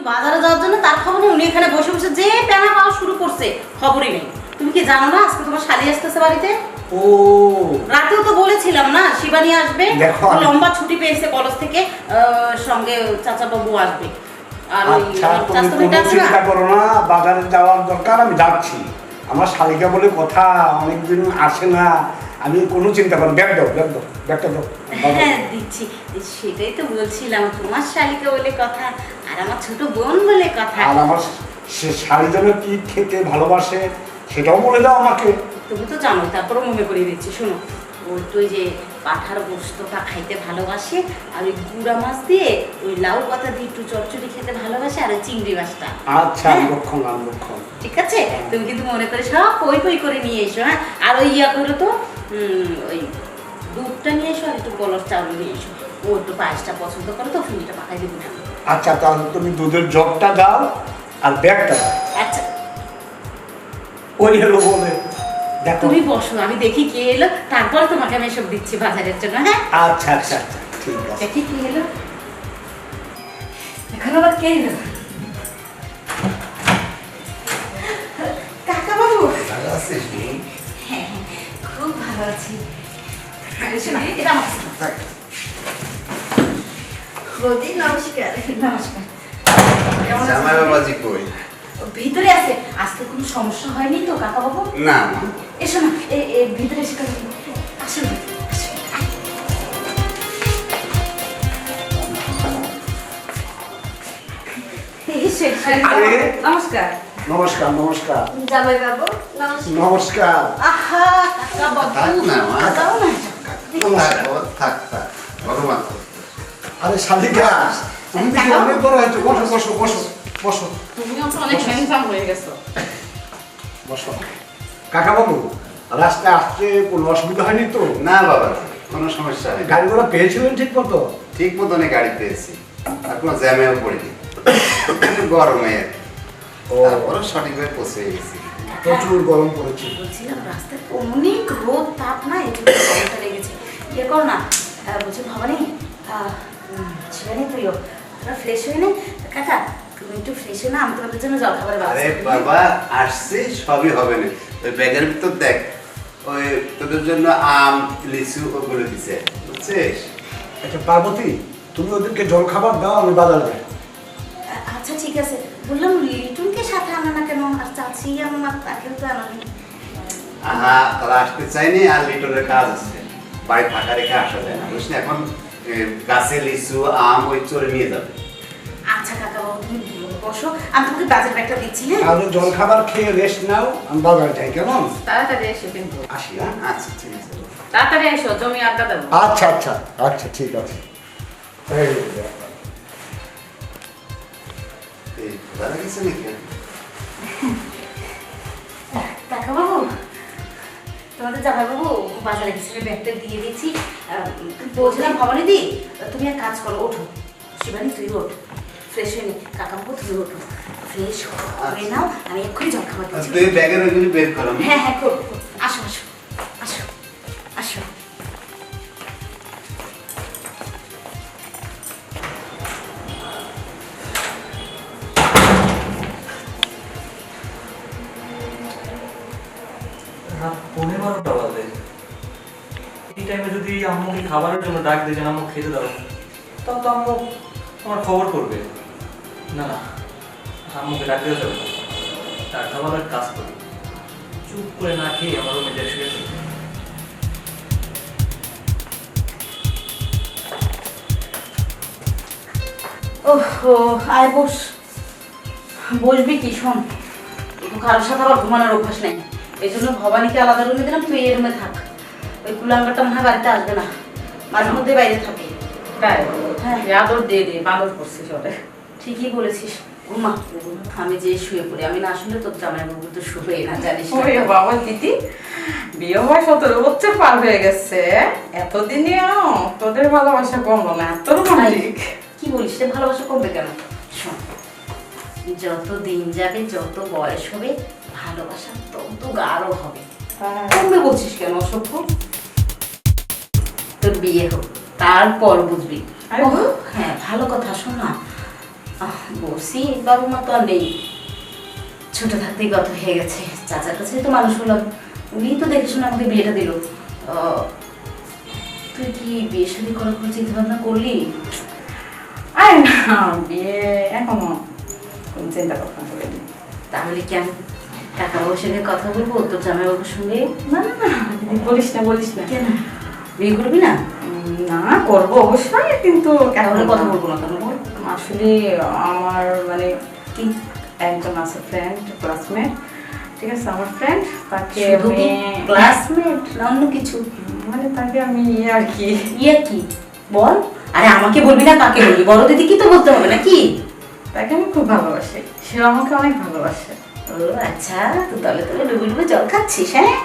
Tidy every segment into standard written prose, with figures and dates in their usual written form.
বাজারে যাওয়ার জন্য তার খবর নেই, উনি এখানে বসে বসে যে প্যানা পাওয়া শুরু করছে খবরই নেই। তুমি কি জানো না আজকে তোমার শালি আসতেছে বাড়িতে? ও রাতেও তো বলেছিলাম না শিবানী আসবে, লম্বা ছুটি পেয়েছে কলেজ থেকে, সঙ্গে চাচা বাবু আসবে। আর আচ্ছা, তুমি কোনো চিন্তা করো না, বাজারে যাওয়ার দরকার, আমি যাচ্ছি। আমার শালিকা বলে কথা, অনেকদিন আসে না, আমি কোনো চিন্তা করো। ব্যাগ দাও, ব্যাগ দাও, ব্যাগটা দাও। হ্যাঁ দিচ্ছি, সেটাই তো বলছিলাম, তোমার শালিকা বলে কথা আর আমার ছোট বোন বলে কথা। আর আমার শালি যেন কি খেতে ভালোবাসে সেটাও বলে দাও আমাকে। তুমি তো জানো, তারপরে মনে করিয়ে দিচ্ছি। শোনো, ওই তো যে পাঠার গোস্তটা খাইতে ভালোবাসে, আর ওই গুঁড়া মাছ দিয়ে ওই লাউ পাতা দিয়ে একটু চচ্চড়ি খেতে ভালোবাসে, আর ওই চিংড়ি মাছটা। আচ্ছা, লক্ষণ লক্ষণ। ঠিক আছে, তুমি কিন্তু মনে করে সব পই পই করে নিয়ে এসো। হ্যাঁ, আর ওই ইয়া করে তো ওই দুধটা নিয়ে এসো, আর একটু কলস চাউল নিয়ে এসো। ও একটু পায়েসটা পছন্দ করে তো, ফিনিটা পাকাই দেবো না। আচ্ছা, তাহলে তুমি দুধের জগটা দাও আর ব্যাগটা দাও। আচ্ছা, ওই হলো বলে দেখো। তুমি বসো, আমি দেখি কে এলো, তারপরে তোমাকে আমি এসব দিচ্ছি বাজারের জন্য। হ্যাঁ আচ্ছা আচ্ছা আচ্ছা, ঠিক আছে। দেখি কে এলো, এখন আবার কে এলো? কাকা বাবু। ভালো আছিস? হ্যাঁ, খুব ভালো আছি। এটা আমার বৌদি, নমস্কার। নমস্কার। কেমন আছেন? জামাই বাবাজি কই? ভিতরে আছে। আজকে কোনো সমস্যা হয়নি তো কাকা বাবু? না না, এসো না, ভিতরে এসে আসুন, আসুন। আরে, নমস্কার। নমস্কার নমস্কার জামাই বাবু, নমস্কার। নমস্কার। আহা, কাকা বাবু। থাক না মা, দাও না। থাক থাক, ভগবান করতে। আরে শালিকা, তুমি দেখি অনেক বড় হয়েছো। বসো বসো বসো বসো তুমিও তো অনেক হ্যান্ডসাম হয়ে গেছো। বসো। কাকা বাবু, রাস্তায় আসতে কোনো অসুবিধা হয়নি তো? না বাবা, কোনো সমস্যা নেই। গাড়ি ঘোড়া পেয়েছিলেন ঠিক মতো? ঠিক মতনই গাড়ি পেয়েছি, আর কোনো জ্যামেও পড়িনি। একটু গরমে ও, তারপরে সঠিকভাবে পৌঁছে গেছি। প্রচুর গরম পড়েছে। বলছিলাম রাস্তায় অনেক রোদ, তাপ না, এই জন্য গরমটা লেগেছে। ইয়ে করো না, বলছি ভবানী, শিবানী তুইও তোরা ফ্রেশ হয়ে নে। কাকা তুমি একটু ফ্রেশ হয়ে না, আমি তোমাদের জন্য জল খাবারের আরে ব্যবস্থা করি। বাবা, আসছে সবই হবে না। ওই ব্যাগের ভিতর দেখ, ওই তোদের জন্য আম লিচু ওগুলো দিছে, বুঝছিস? আচ্ছা পার্বতী, তুমি ওদেরকে জল খাবার দাও, আমি বাজার যাই। আচ্ছা ঠিক আছে, বললাম লিটনকে সাথে আনা না কেন? আর চাচি আমার তাকেও তো আনানি। আহা, তারা আসতে চাইনি, আর লিটনের কাজ আছে, বাড়ি ফাঁকা রেখে আসা যায় না, বুঝলি? এখন গাছে লিচু আম ওই চড়ে নিয়ে যাবে। আচ্ছা কাকা বাবু, তুমি বসো, আমি তোমাকে বাজার ব্যাগটা দিচ্ছি। হ্যাঁ, তাহলে জল খাবার খেয়ে রেস্ট নাও, আমি বাজার যাই। কেমন? তাড়াতাড়ি এসো কিন্তু, আসি, হ্যাঁ? আচ্ছা ঠিক আছে। তাড়াতাড়ি এসো, জমি আড্ডা দেবো। আচ্ছা আচ্ছা আচ্ছা, ঠিক আছে। এই দেখ। এই দাদা গেছে নাকি? কাকা বাবু, তোমাদের জামাই বাবু বাজারে গেছিল, ব্যাগটা দিয়ে দিয়েছি। বলছিলাম ভবানী দি, তুমি এক কাজ করো, ওঠো। শিবানী তুই ওঠ, ফ্রেশ হয়ে নে। কাকা বাবু তুমি ওঠো, ফ্রেশ হয়ে নাও, আমি এক্ষুনি জল খাবার দিচ্ছি। তুই ব্যাগের ওইগুলি বের করো। হ্যাঁ হ্যাঁ, করো। আসো আসো আসো আসো। রাত 11:30 বাজে। এই টাইমে যদি আম্মুকে খাবারের জন্য ডাক দিয়ে আম্মু খেতে দাও, তাহলে তো আম্মু আমার খবর করবে। না না, আম্মুকে ডাক দিতে যাবে না, তার খাবারের কাজ করি, চুপ করে না খেয়ে আমার রুমে যাই, শুয়ে থাকি। ওহো, আয় বস। বসবি কি? শোন, কারোর সাথে আবার ঘুমানোর অভ্যাস নেই, এই জন্য ভবানীকে আলাদা রুমে দিলাম, তুই এই রুমে থাক। ওই কুলাঙ্গারটা মনে হয় বাড়িতে আসবে না, মাঝে মধ্যে বাইরে থাকে। তাই? হ্যাঁ, আদর দিয়ে দিয়ে বাদর করছিস ওটা। ঠিকই বলেছিস। ঘুমা, আমি যে শুয়ে পড়ি, আমি না শুনলে তোর জামাই বাবু তো শুয়ে না, জানিস না। ওরে বাবা দিদি, বিয়ে হয় 17 বছর পার হয়ে গেছে, এতদিনেও তোদের ভালোবাসা কমলো না, এত রোমান্টিক। কি বলিস রে, ভালোবাসা কমবে কেন? শোন, যত দিন যাবে, যত বয়স হবে, ভালোবাসা তত গাঢ় হবে। কমবে বলছিস কেন অসভ্য? তোর বিয়ে হোক, তারপর বুঝবি। আরে ওহ, হ্যাঁ ভালো কথা। শোন না, বলছি বাবু মা তো আর নেই, ছোট থাকতেই কথা হয়ে গেছে, চাচার কাছে তো মানুষ হলাম, উনি তো দেখে শুনে আমাকে বিয়েটা দিল। তুই কি বিয়ে শাদী করার কোনো চিন্তা ভাবনা করলি? আরে না, বিয়ে এখনো কোনো চিন্তা ভাবনা করিনি। তাহলে কি আমি কাকা বাবুর সঙ্গে কথা বলবো তোর জামাই বাবুর সঙ্গে? না না না, দিদি বলিস না বলিস না। কেন, বিয়ে করবি না? না, করবো অবশ্যই, কিন্তু তাহলে এখন কথা বলবো না কেন বল? আসলে আমার মানে কি একজন আছে ফ্রেন্ড, ক্লাসমেট, ঠিক আছে, আমার ফ্রেন্ড, তাকে শুধু কি আমি ক্লাসমেট না অন্য কিছু? মানে তাকে আমি আর কি ইয়ে কি বল? আরে আমাকে বলবি না, কাকে বলবি? বড় দিদি কি তো বলতে হবে নাকি? তাকে আমি খুব ভালোবাসি, সে আমাকে অনেক ভালোবাসে। ও আচ্ছা, তো তলে তলে ডুবে ডুবে জল খাচ্ছিস, হ্যাঁ?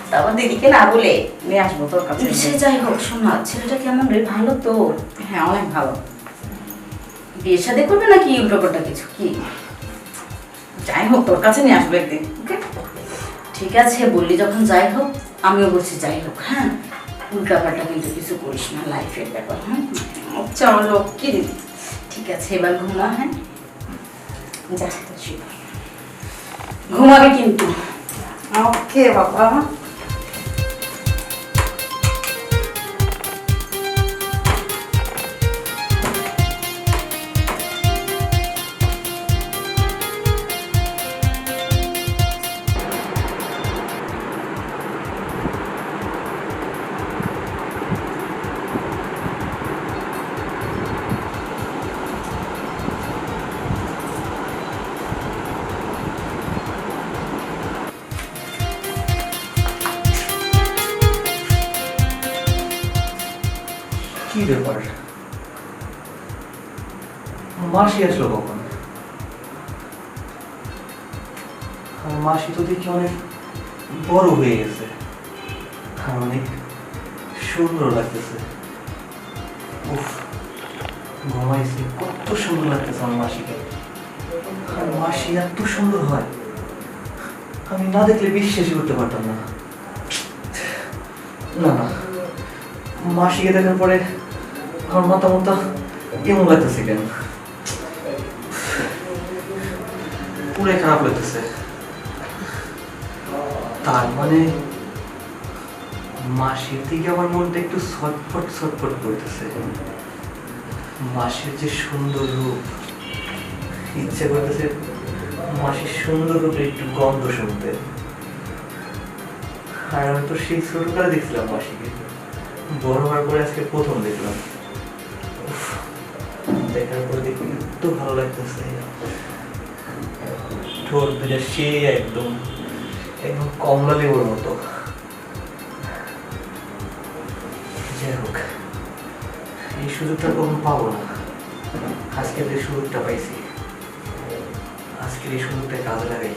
তারপর দিদিকে না বলে নিয়ে আসবো তোর কাছে। সে যাই হোক, শোনা, ছেলেটা কেমন রে? ভালো তো? হ্যাঁ, অনেক ভালো। বিয়ে শাদী করবে নাকি উল্টোপাল্টা কিছু? কি যাই হোক, তোর কাছে নিয়ে আসবো একদিন, ওকে? ঠিক আছে, বললি যখন যাই হোক, আমিও বলছি যাই হোক, হ্যাঁ? উল্টাপাল্টা কিন্তু কিছু করিস না, লাইফের ব্যাপার, হ্যাঁ? আচ্ছা, আমার লোক কি দিদি। ঠিক আছে, এবার ঘুমা, হ্যাঁ? যা তোর শুয়ে পড়। ঘুমাবি কিন্তু। ওকে বাবা। কি ব্যাপার, মাসি আসলো কখন? আর মাসি তো দেখি অনেক বড় হয়ে গেছে, আর অনেক সুন্দর লাগতেছে। উফ, ঘুমাইছে, কত সুন্দর লাগতেছে আমার মাসিকে। আর মাসি এত সুন্দর হয়, আমি না দেখলে বিশ্বাসই করতে পারতাম না। না না, মাসিকে দেখার পরে আমার মাথা মাথা কেমন লাগতেছে, কেন পুরাই খারাপ লাগতেছে। তার মানে মাসির দিকে আমার মনটা একটু ছটফট ছটফট করতেছে। মাসির যে সুন্দর রূপ, ইচ্ছে করতেছে মাসির সুন্দর রূপে একটু গন্ধ শুনতে। আর আমি তো সেই ছোটবেলা দেখছিলাম মাসিকে, বড় হওয়ার পরে আজকে প্রথম দেখলাম। উফ, দেখার পরে দেখি এত ভালো লাগতেছে। ঠোঁট দুটা সে একদম একদম কমলা লেবুর মতো। যাই হোক, এই সুযোগটা কখন পাবো না, আজকের এই সুযোগটা পাইছি, আজকের এই সুযোগটা কাজে লাগাই।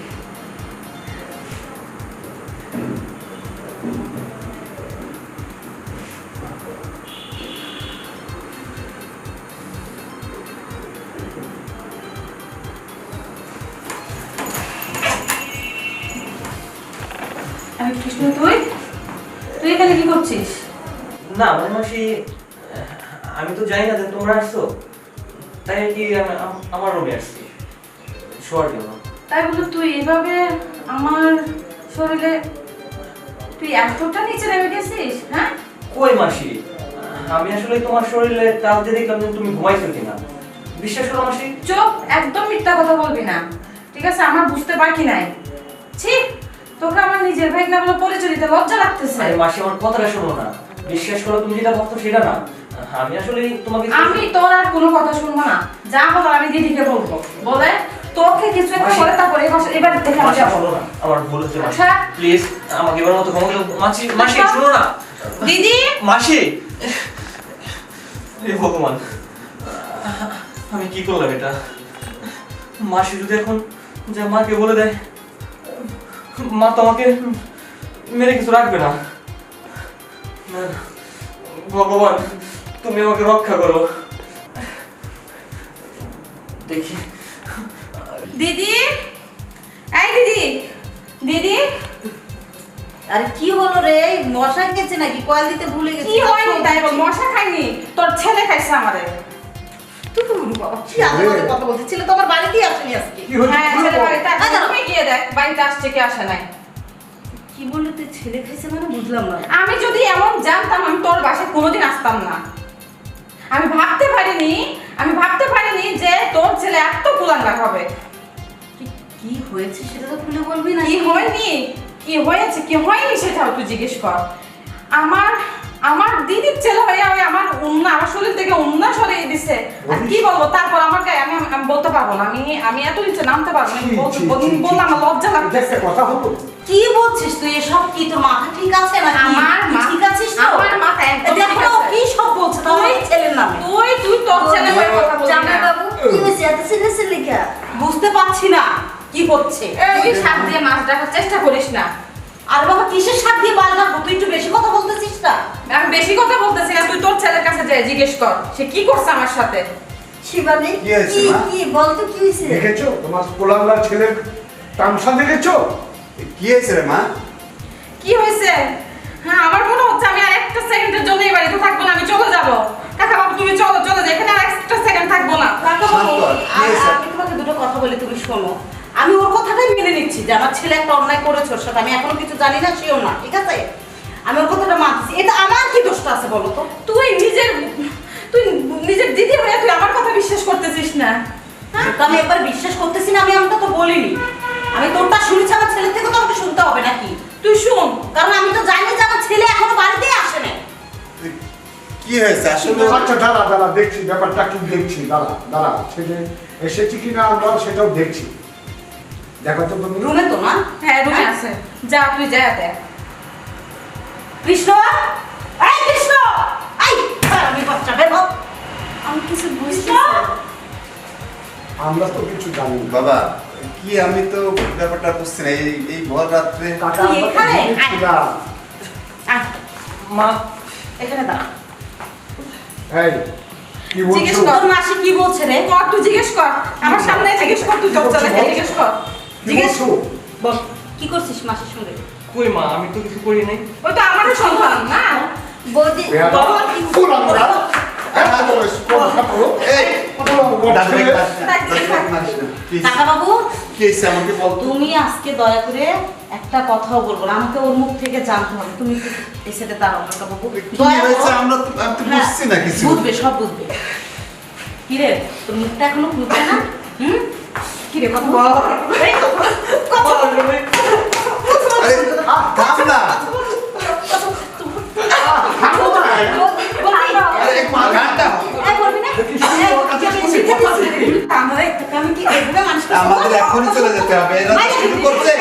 আরে কৃষ্ণ, তুই তুই এখানে কি করছিস? না মানে মাসি, আমি তো জানি না যে তোমরা আসছো, তাই আর কি আমার রুমে আসছি শোয়ার জন্য। তাই বলে তুই এভাবে আমার শরীরে, তুই এতটা নিচে নেমে গেছিস? হ্যাঁ, কই মাসি, আমি আসলে তোমার শরীরে টাচ দিয়ে দেখলাম যে তুমি ঘুমাইছো কিনা। বিশ্বাস করো মাসি। চুপ, একদম মিথ্যা কথা বলবি না, ঠিক আছে? আমার বুঝতে বাকি নাই। ছি, তোকে আমার নিজের ভাই না বলে পরিচয় দিতে লজ্জা লাগতেছে। আরে মাসি, আমার কথাটা শোনো না, বিশ্বাস করো, তুমি যেটা ভাবছো সেটা না। আমি আসলে তোমাকে আমি তোর আর কোনো কথা শুনবো না, যা বলার আমি দিদিকে বলবো। বলে তোকে কিছু একটা মাসি, বলে তারপরে এবার থেকে আমি মাসি যাবো। শোনো না, আমার ভুল হচ্ছে মাসি, আচ্ছা। প্লিজ আমাকে এবার মতো ক্ষমা করো। মাসি মাসি শোনো না দিদি, মাসি। হে ভগবান, আমি কি করলাম এটা? মাসি যদি এখন যা মাকে বলে দেয়, মা তো আমাকে মেরে কিছু রাখবে না। না, ভগবান তুমি আমাকে রক্ষা করো। দেখি। দিদি, এই দিদি, দিদি, আরে কি হলো রে? মশা গেছে নাকি? কয়েল দিতে ভুলে গেছি। কি হয়নি তাই বল? মশা খাইনি, তোর ছেলে খাইছে আমারে। বাবা কি আজে বাজে কথা বলছিস, ছেলে তো আমার বাড়িতেই আসেনি আজকে। কি হয়েছে? হ্যাঁ ছেলে বাড়িতে আসে, আয় দাঁড়াও। তুমি গিয়ে দেখ বাড়িতে আসছে কি আসে নাই। কি বললি তুই, ছেলে খাইছে মানে বুঝলাম না। আমি যদি এমন জানতাম আমি তোর বাসায় কোনোদিন আসতাম না। আমি ভাবতে পারিনি যে তোর ছেলে এত কুলাঙ্গার হবে। কি হয়েছে সেটা তো খুলে বলবি না। কি হয়নি, কি হয়েছে, কি হয়নি সেটাও তুই জিজ্ঞেস কর। আমার দিদির ছেলে হয়ে আমার আমার শরীর থেকে উন্না সরিয়ে দিছে। আর কি বলবো তারপর আমার গায়ে আমি বলতে পারবো না, আমি এত নিচে নামতে পারবো না। বললাম আমার লজ্জা লাগতেছে। কথা হলো কি বলছিস তুই এসব? কি তোর মাথা ঠিক আছে না? আমার ঠিক আছিস তো? আমার মাথা একদম ঠিক দেখো আছে। কি সব বলছে তাহলে এই ছেলের নামে। তুই তোর ছেলে হয়ে কথা বলবি না। জামাইবাবু কি হয়েছে, এত সিরিয়াস লেখা? বুঝতে পারছি না কি হচ্ছে। তুই শাক দিয়ে মাছ রাখার চেষ্টা করিস না। আর বাবা কিসের শাক দিয়ে বাল রাখবো? তুই একটু বেশি কথা বলতেছিস না। আমি বেশি কথা বলতেছি না, তুই তোর ছেলের কাছে যাই জিজ্ঞেস কর সে কি করছে আমার সাথে। শিবানী কি হয়েছে, মা? কি বল তো কি হয়েছে? দেখেছো তোমার পোলাঙ্গার ছেলের তামসা দেখেছো? কি হয়েছে রে মা? কি হয়েছে? হ্যাঁ আমার মনে হচ্ছে আমি আর একটা সেকেন্ডের জন্য এই বাড়িতে থাকবো না, আমি চলে যাব। কাকা বাবু তুমি চলে যাও, এখানে আর একটা সেকেন্ড থাকবো না। কাকা বাবু, শান্ত হ, কি হয়েছে? আমি তোমাকে দুটো কথা বলি, তুমি শোনো। আমি ওর কথাটাই মেনে নিচ্ছি যে আমার ছেলে একটা অন্যায় করেছে ওর সাথে। আমি এখনো কিছু জানি না, সেও না, ঠিক আছে? আমি ওর কথাটা মানছি। এটা আমার কি দোষটা আছে বলো তো? তুই নিজের দিদি হয়ে তুই আমার কথা বিশ্বাস করতেছিস না। হ্যাঁ, তো আমি একবার বিশ্বাস করতেছি না, আমি এমনটা তো বলিনি। আমি তোরটা শুনেছি, আমার ছেলের থেকে তো আমাকে শুনতে হবে নাকি? তুই শুন, কারণ আমি তো জানি যে আমার ছেলে এখনো বাড়িতেই আসে না। কি হয়েছে আসলে? আচ্ছা দাঁড়া দেখছি ব্যাপারটা কি দেখছি। দাঁড়া ছেলে এসেছি কিনা আমরা সেটাও দেখছি। দেখো তো তুমি। রুমে তো না? হ্যাঁ রুমে আছে, যা তুই যা দেখ। কৃষ্ণ, এই কৃষ্ণ, এই আমি বাচ্চা বের হও। আমি কিছু বুঝছি না। আমরা তো কিছু জানি না। বাবা কি আমি তো ব্যাপারটা বুঝছি না, এই ভর রাত্রে কাকা তুই আমরা তো এখানে? ঘুমিয়েছিলাম। আয়, মা এখানে দাঁড়া। এই কি জিজ্ঞেস বলছো? কর। তোর মাসি কি বলছে রে? কর, তুই জিজ্ঞেস কর আমার সামনে জিজ্ঞেস কর, তুই তোর ছেলেকে জিজ্ঞেস কর। কি জিজ্ঞেস বলছো? বল, কি করছিস মাসির সঙ্গে? কই মা, আমি তো কিছু করি নাই। ওই তো আমারও সন্তান না। বৌদি বেয়াদব। বাবা কি পোলাঙ্গা। এত বয়স, কথা বলো। এই পোলাঙ্গা দাদু ছেলে। কি কাকা বাবু, হয়েছে আমাকে বল তো। তুমি আজকে দয়া করে একটা কথাও বলবো না, আমাকে ওর মুখ থেকে জানতে হবে। তুমি একটু এই সাথে দাঁড়াও কাকা বাবু, কি দয়া হয়েছে করো। আমি তো হ্যাঁ, বুঝছি না কিছু। বুঝবে, সব বুঝবে। কি রে, তোর মুখটা এখনো খুলছে না? কি রে, কথা বল। এই, কথা বল। আরে থাম না। আরে এক মা গানটা এই, বলবি না? এই, কি আমি শিখে দিচ্ছি? আমি কি এভাবে মানুষকে আমাদের এখনই চলে যেতে হবে। এরা তো শুরু করছে।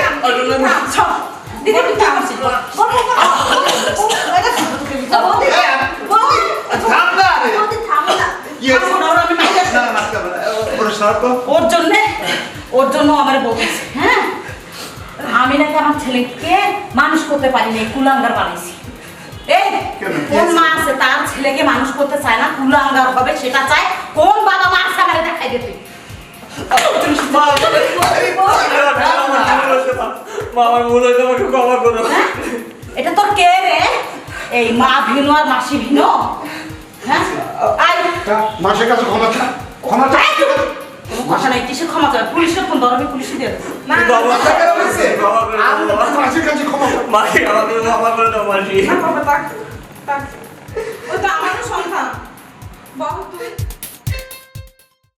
দিদি তুই কি করছিস? বল, বল, বল, বল, বল। বল, থাম না রে। বৌদি, থামো না। কি হয়েছে? থামো না, আমি মাইকে না না মারতে হবে না। ওরে সরো তো। ওর জন্য আমার বলতেছে, হ্যাঁ আমি নাকি আমার ছেলেকে মানুষ করতে পারিনি, কুলাঙ্গার বানাইছি। এই কেন? কোন মা আছে তার ছেলেকে মানুষ করতে চায় না, কুলাঙ্গার হবে সেটা চায়? কোন বাবা মা আছে আমারে দেখাই দে তুই। মা আমার ভুল হয়েছে, আমাকে ক্ষমা করো। হ্যাঁ? এটা তোর কে রে? এই মা ভিনো আর মাসি ভিনো? হ্যাঁ আয়, মাসের কাছে ক্ষমা চা। ক্ষমা চা। আয় তুই। কোনো কথা নাই, কিসে ক্ষমা চায়? পুলিশের ফোন ধর, আমি পুলিশে দিয়ে দেবো। না মাথা কেন হয়েছে? মাসের কাছে ক্ষমা চা। মাকে আমাকে ক্ষমা করে দাও মাসি। না বাবা, থাক থাক, ওই তো আমারও সন্তান। বল তুই